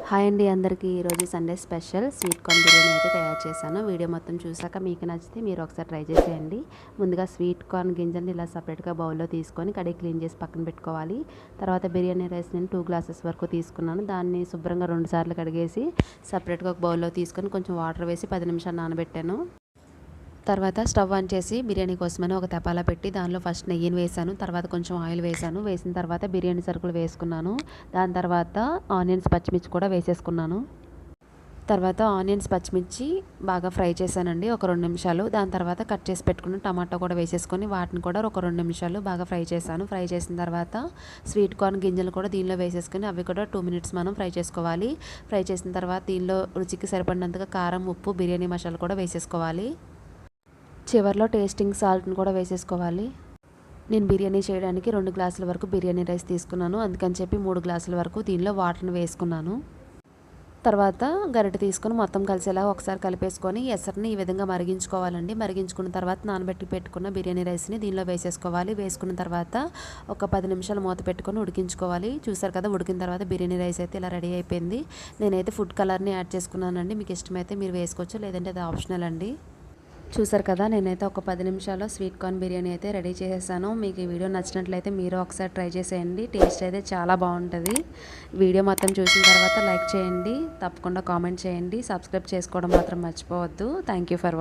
Hi అండి అందరికీ. ఈరోజు Sunday special sweet corn biryani అయితే తయారు చేశాను. వీడియో మొత్తం చూసాక మీకు నచ్చితే మీరు ఒకసారి ట్రై చేసేయండి. ముందుగా స్వీట్ కార్న్ గింజల్ని ఇలా సపరేట్గా బౌల్లో తీసుకొని కడిగి క్లీన్ చేసి పక్కన పెట్టుకోవాలి. తర్వాత బిర్యానీ రైస్ నేను 2 గ్లాసెస్ వరకు తీసుకున్నాను. దాన్ని శుభ్రంగా 2 సార్లు కడిగేసి సపరేట్గా ఒక బౌల్లో తీసుకొని కొంచెం వాటర్ వేసి 10 నిమిషాలు నానబెట్టాను. తర్వాత స్టవ్ ఆన్ చేసి బిర్యానీ కోసమని ఒక తపాలా పెట్టి దానిలో ఫస్ట్ నెయ్యిని వేసాను. తర్వాత కొంచెం ఆయిల్ వేసాను. వేసిన తర్వాత బిర్యానీ సరుకులు వేసుకున్నాను. దాని తర్వాత ఆనియన్స్, పచ్చిమిర్చి కూడా వేసేసుకున్నాను. తర్వాత ఆనియన్స్, పచ్చిమిర్చి బాగా ఫ్రై చేశానండి ఒక 2 నిమిషాలు. దాని తర్వాత కట్ చేసి పెట్టుకున్న టమాటో కూడా వేసేసుకొని వాటిని కూడా ఒక 2 నిమిషాలు బాగా ఫ్రై చేశాను. ఫ్రై చేసిన తర్వాత స్వీట్ కార్న్ గింజలు కూడా దీనిలో వేసేసుకొని అవి కూడా 2 మినిట్స్ మనం ఫ్రై చేసుకోవాలి. ఫ్రై చేసిన తర్వాత దీనిలో రుచికి సరిపడినంతగా కారం, ఉప్పు, బిర్యానీ మసాలా కూడా వేసేసుకోవాలి. చివర్లో టేస్టింగ్ సాల్ట్ని కూడా వేసేసుకోవాలి. నేను బిర్యానీ చేయడానికి 2 గ్లాసుల వరకు బిర్యానీ రైస్ తీసుకున్నాను. అందుకని చెప్పి 3 గ్లాసుల వరకు దీనిలో వాటర్ని వేసుకున్నాను. తర్వాత గరిటె తీసుకొని మొత్తం కలిసేలా ఒకసారి కలిపేసుకొని ఎసరిని ఈ విధంగా మరిగించుకోవాలండి. మరిగించుకున్న తర్వాత నానబెట్టి పెట్టుకున్న బిర్యానీ రైస్ని దీనిలో వేసేసుకోవాలి. వేసుకున్న తర్వాత ఒక 10 నిమిషాలు మూత పెట్టుకొని ఉడికించుకోవాలి. చూసారు కదా, ఉడికిన తర్వాత బిర్యానీ రైస్ అయితే ఇలా రెడీ అయిపోయింది. నేనైతే ఫుడ్ కలర్ని యాడ్ చేసుకున్నానండి. మీకు ఇష్టమైతే మీరు వేసుకోవచ్చు, లేదంటే అది ఆప్షనల్ అండి. చూసారు కదా, నేనైతే ఒక 10 నిమిషాల్లో స్వీట్ కార్న్ బిర్యానీ అయితే రెడీ చేసేసాను. మీకు ఈ వీడియో నచ్చినట్లయితే మీరు ఒకసారి ట్రై చేసేయండి. టేస్ట్ అయితే చాలా బాగుంటుంది. వీడియో మొత్తం చూసిన తర్వాత లైక్ చేయండి, తప్పకుండా కామెంట్ చేయండి, సబ్స్క్రైబ్ చేసుకోవడం మాత్రం మర్చిపోవద్దు. Thank you for watching.